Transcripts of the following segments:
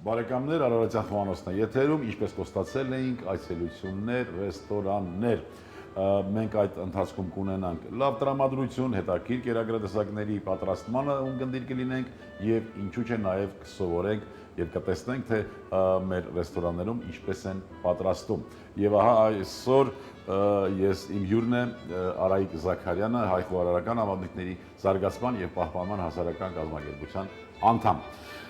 Բարեկամներ, Արարատյան խոհանոցն է եթերում, ինչպես խոստացել էինք, այցելություններ, ռեստորաններ։ Մենք այդ ընթացքում կունենանք լավ տրամադրություն, հետաքրքիր կերակրատեսակների պատրաստմանը ունկնդիր կլինենք եւ ինչու՞ չէ նաեւ կսովորենք եւ կտեսնենք, թե մեր ռեստորաններում ինչպես են պատրաստում։ Եվ ահա այսօր ես իմ հյուրն է Արայիկ Զաքարյանը, հայ խոհարարական ավանդույթների զարգացման եւ պահպանման հասարակական կազմակերպության անդամ։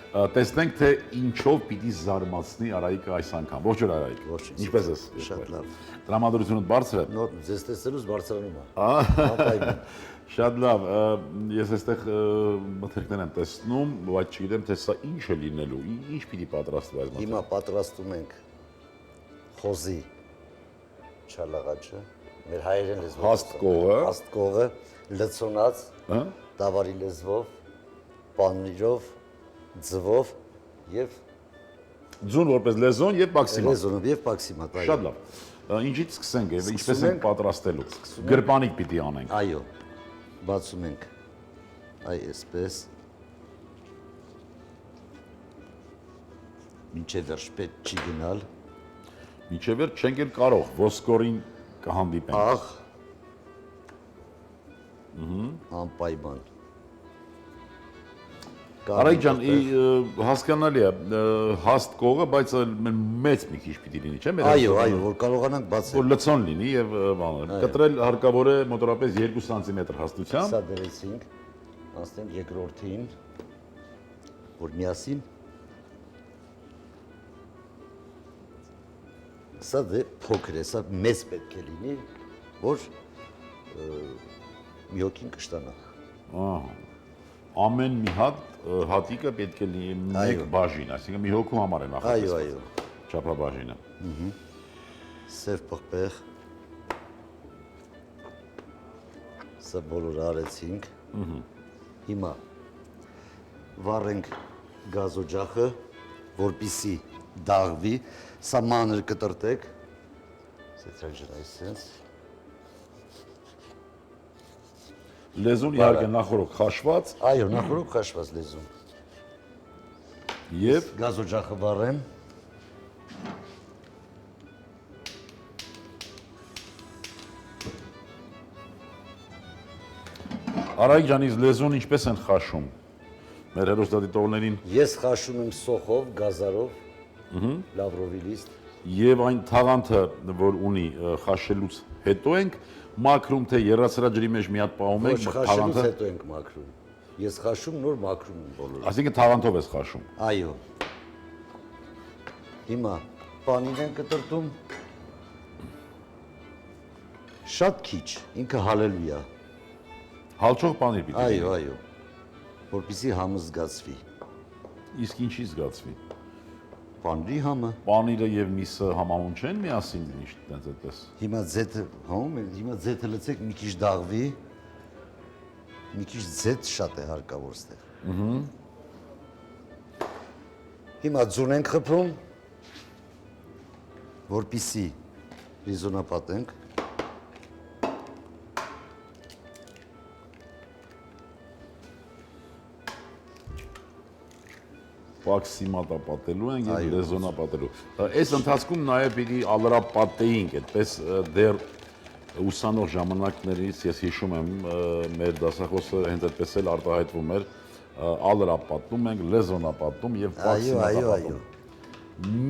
Տեսնենք, թե ինչով պիտի զարմացնի Արայիկը այս անգամ։ Ողջ օր Արայիկ։ Ինչպես ես։ Շատ լավ։ Տրամադրությունդ բարձր է։ Նոր ձեզ տեսնելուց բարձրանում է։ Շատ լավ։ Ես այստեղ մթերքներ եմ տեսնում, բայց չգիտեմ, թե սա ինչ է լինելու, ինչ պիտի պատրաստվի այս մթերքը։ Հիմա պատրաստում ենք խոզի չալաղաճը, մեր հայերեն լեզվով։ Հաստ կողը, լցոնած, դավարի լեզվով, պանիրով, ձվով եւ ձուն որպես լեզոն եւ մաքսիմալ։ Լեզոնով եւ մաքսիմալ, այո։ Շատ լավ։ Ինչից սկսենք եւ ինչպես ենք պատրաստելու։ Գրպանիկ պիտի անենք։ Այո։ Բացում ենք այսպես։ Մինչև վերջ պետք չի գնալ։ Մինչև վերջ չենք էլ կարող, ոսկորին կհանդիպենք։ Աղ։ Անպայման։ Արայիկ ջան, հասկանալի է, հաստ կողը, բայց մեծ մի քիչ պիտի լինի, չէ՞։ Այո, որ կարողանանք բացել։ Որ լցոն լինի եւ բաներ։ Կտրել հարկավոր է մոտավորապես 2 սանտիմետր հաստությամբ։ Սա դրեցինք, անցնենք երկրորդին, որ միասին։ Սա դե փոքր է, սա մեծ պետք է լինի, որ մի հոգին կշտանա։ Ամեն մի հատիկը պետք է լինի մեկ բաժին, այսինքն մի հոգու համար է նախատեսված։ Այո։ Չափաբաժինը։ Սև պղպեղ։ Սա բոլորը արեցինք։ Հիմա վառենք գազօջախը, որպեսզի դաղվի, սա մանր կտրտեք։ Սետրաջն այսպես։ Լեզուն իհարկե նախորդ քաշված։ Այո, նախորդ քաշված լեզուն։ Եվ գազօջախը վառեմ։ Արայիկ ջանից լեզուն ինչպես են խաշում։ Մեր հերոստատիտողներին։ Ես խաշում եմ սոխով, գազարով, լավրովի լիստ։ Եվ այն թաղանթը, որ ունի խաշելուց հետո ենք մաքրում, թե եռացրաջրի մեջ մի հատ պահում ենք, թաղանթը հետո ենք մաքրում։ Ես խաշում, նոր մաքրում եմ բոլորը։ Այսինքն թաղանթով ես խաշում։ Այո։ Հիմա պանիր են կտրտում։ Շատ քիչ, ինքը հալելու է։ Հալչող պանիր պիտի։ Այո, որպեսզի համը զգացվի։ Իսկ ինչի զգացվի։ Պանիրի համը։ Պանիրը եւ միսը համանուն չեն միասին միշտ տենց այդպես։ Հիմա ձեթը հանում են, հիմա ձեթը լցեք մի քիչ դաղվի։ Մի քիչ ձեթ շատ է հարկավոր ստեղ։ Հիմա ձուն ենք խփում, որպեսզի ռիզոնապատենք։ Պաքսիմատապատելու են եւ լեզոնապատելու։ Այս ընթացքում նաեւ պիտի ալրապատեինք, այդպես դեռ ուսանող ժամանակներից ես հիշում եմ մեր դասախոսը հենց այդպես էլ արտահայտվում էր, ալրապատում ենք, լեզոնապատում եւ պաքսիմատապատում։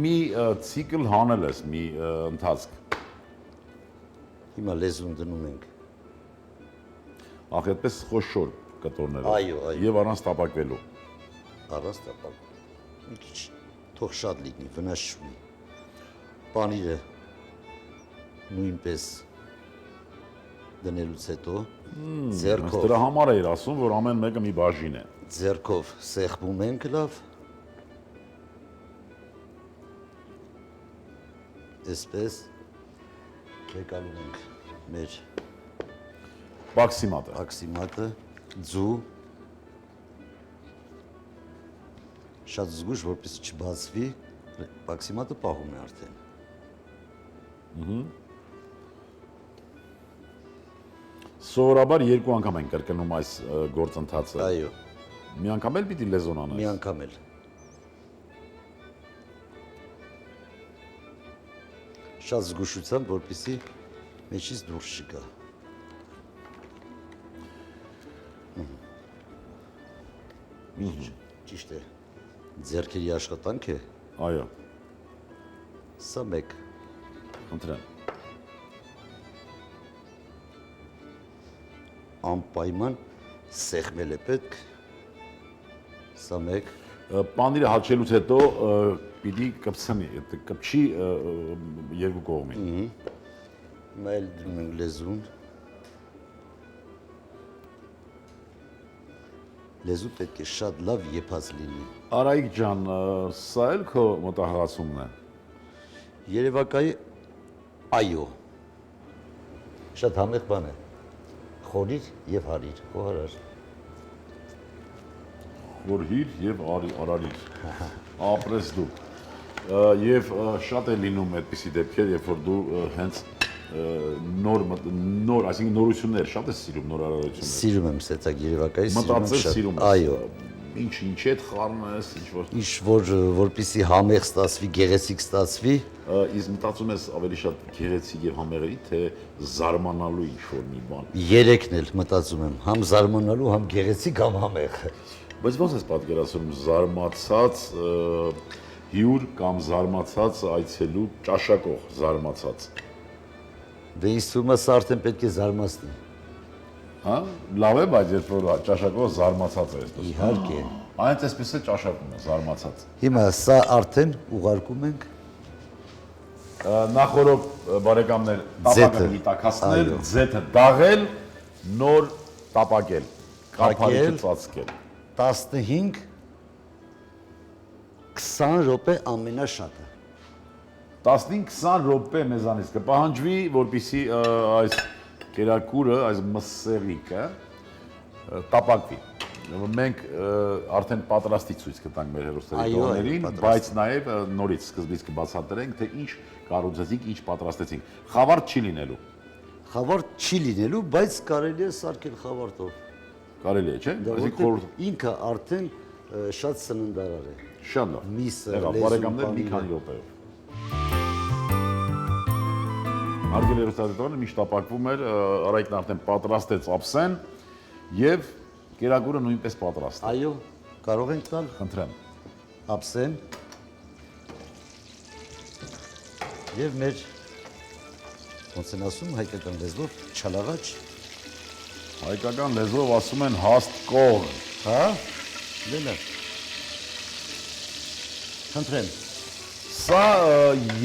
Մի ցիկլ հանել ես, մի ընթացք։ Հիմա լեզուն դնում ենք։ Ախ, այդպես խոշոր կտորներով։ Այո։ Եվ առանց տապակվելու։ Առանց տապակ։ Մի քիչ թող շատ լինի, վնաս չունի։ Պանիրը նույնպես դնելուց հետո ձեռքով։ Դրա համար էր ասում, որ ամեն մեկը մի բաժին է։ Ձեռքով սեղմում ենք լավ։ Այսպես եկալում ենք մեր պաքսիմատը, ձու շատ զգուշ, որպեսզի չբացվի, պաքսիմատը պահում է արդեն։ Սովորաբար երկու անգամ են կրկնում այս գործընթացը։ Այո։ Մի անգամ էլ պիտի լեզոն անես։ Մի անգամ էլ։ շատ զգուշությամբ, որպեսզի մեջից դուրս չգա։ Ճիշտ է։ Ձեռքերի աշխատանք է։ Այո, Սա մեկ։ խնդրեմ։ Անպայման սեղմել է պետք։ Սա մեկ։ Պանիրը հաչելուց հետո պիտի կպցնի, կպչի երկու կողմին։ Հիմա էլ դնում ենք լեզուն։ Լեզու պետք է շատ լավ եփած լինի։ Արայիկ ջան, սա էլ քո մտահղացումն է։ Երևակայի այո։ Շատ համեղ բան է։ Խորիր եւ հարիր, խոհարար։ Խորհիր եւ արարիր։ Ապրես դու։ Եվ շատ է լինում այդպիսի դեպքեր, երբ որ դու հենց նոր, այսինքն նորություններ, շատ է սիրում նոր արարություններ։ Սիրում եմ սեցակ Երևակայի, Մտածել սիրում ես։ Այո։ Ինչ հետ խառնես, ինչ որ։ Ինչ որ որպեսի համեղ ստացվի, գեղեցիկ ստացվի, Իսկ մտածում ես ավելի շատ գեղեցիկ եւ համեղի, թե զարմանալու ինչ որ մի բան։ երեքն էլ մտածում եմ, համ զարմանալու, համ գեղեցիկ, համ համեղ։ Բայց ո՞նց ես պատկերացնում զարմացած հյուր կամ զարմացած այցելու ճաշակող զարմացած։ Դե ինձ թվում է սա արդեն պետք է զարմացնի։ Հա, լավ է, բայց երբ որ ճաշակողը զարմացած է, այսպես։ Իհարկե։ Այնց էսպես է ճաշակում է զարմացած։ Հիմա սա արդեն ուղարկում ենք Նախորդ բարեկամներ տապակը դիտակացնել, Այո։ ձեթը դաղել, նոր տապակել, կարփարիչը Փակել։ ծածկել։ 15-20 րոպե ամենաշատը։ 15-20 րոպե մեզանից կպահանջվի, որպեսզի այս կերակուրը, այս մսերիկը տապակվի։ Մենք արդեն պատրաստի ցույց կտանք մեր հերոստերիտողներին, պատրաստ։ բայց նաև նորից սկզբից կբացատրենք, թե ինչ կառուցեցինք, ինչ պատրաստեցինք։ Խավարտ չի լինելու։ Խավարտ չի լինելու, բայց կարելի է սարքել խավարտով։ Կարելի է, չէ՞։ Այսինքն Որովհետև ինքը արդեն շատ սննդարար է։ շատ լավ։ Միսը, Եղավ, լեզուն, բարեկամներ, մի պանիրը։ քանի րոպեով։ Հարգելի հերոստատիտողներ, միշտ տապակվում էր, Արայիկն արդեն պատրաստեց ափսեն եւ կերակուրը նույնպես պատրաստ է։ Այո, կարող ենք տալ Խնդրեմ։ ափսեն եւ մեր ոնց են ասում հայկական լեզվով չալաղաչ, Հայկական լեզվով ասում են հաստ կող։ հա? Լելա։ Խնդրեմ։ Սա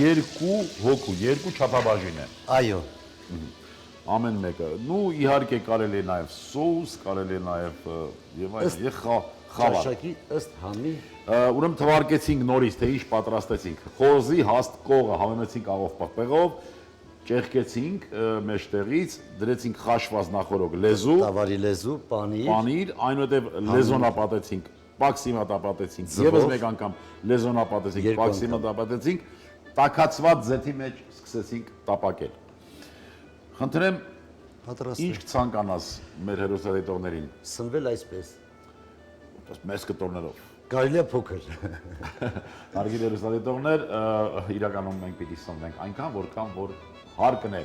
երկու հոգու, երկու չափաբաժին է։ Այո, Ամեն մեկը։ Նու իհարկե կարելի է նաև սոուս, կարելի է նաև եւ այլն, եւ խավար։ ճաշակի ըստ համի Ուրեմն թվարկեցինք նորից, թե ինչ պատրաստեցինք։ Խոզի հաստ կողը համեմեցինք աղով պղպեղով, ճեղքեցինք մեջտեղից, դրեցինք խաշված նախորոք լեզու, տավարի լեզու, պանիր, պանիր, այնուհետև լեզոնապատեցինք, պաքսիմատապատեցինք, Ձվով։ եւս մեկ անգամ լեզոնապատեցինք, Երկու պաքսիմատապատեցինք, տաքացված ձեթի մեջ սկսեցինք տապակել։ Խնդրեմ, պատրաստ ինչ է։ կցանկանաս մեր հերոստատիտողներին, Սնվել այսպես։ մեծ կտորներով։ Կարելի է փոքր։ Հարգելի հերոստատիտողներ, իրականում մենք պիտի սնվենք այնքան, որքան որ հարկն է,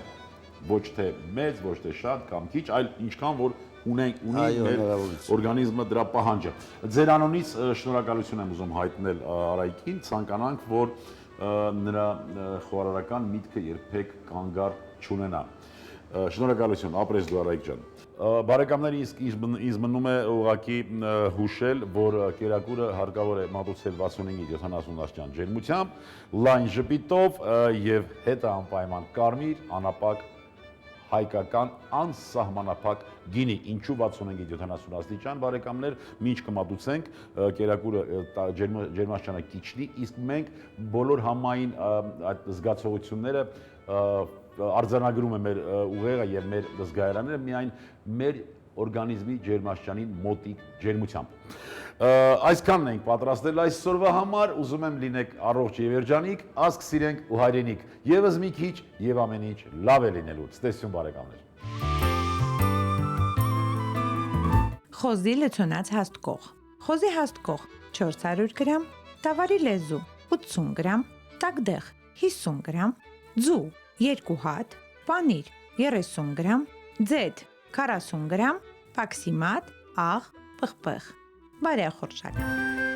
ոչ թե մեծ, ոչ թե շատ կամ քիչ, այլ ինչքան որ ունի Այո, մեր հնարավորություն։ օրգանիզմը դրա պահանջը։ Ձեր անունից շնորհակալություն եմ ուզում հայտնել Արայիկին, ցանկանանք, որ նրա խոհարարական միտքը երբեք կանգար չունենա։ Շնորհակալություն, ապրես դու Արայիկ ջան։ Բարեկամներ, իսկ ինձ մնում է ուղղակի հուշել, որ կերակուրը հարկավոր է մատուցել 65-ից 70 աստիճան ջերմությամբ, լայն ժպիտով եւ հետը անպայման կարմիր, անապակ հայկական անսահմանափակ գինի, ինչու 65-ից 70 աստիճան, բարեկամներ, մինչ կմատուցենք, կերակուրը ջերմաստիճանը կիչնի, իսկ մենք բոլոր համային այդ զգացողությունները արձանագրում է մեր ուղեղը եւ մեր զգայարանները միայն մեր օրգանիզմի ջերմաստիճանին մոտիկ ջերմությամբ։ Այսքանն ենք պատրաստել այսօրվա համար, ուզում եմ լինեք առողջ եւ երջանիկ, ազգ սիրենք ու հայրենիք, եւս մի քիչ եւ ամեն ինչ լավ է լինելու։ Ցտեսություն բարեկամներ։ Խոզի լցոնած հաստ կող։ Խոզի հաստ կող 400 գրամ, տավարի լեզու 80 գրամ, տակդեղ 50 գրամ, ձու 2 հատ, պանիր 30 գրամ, ձեթ 40 գրամ, պաքսիմատ, աղ, պղպեղ, բարեխորշակ։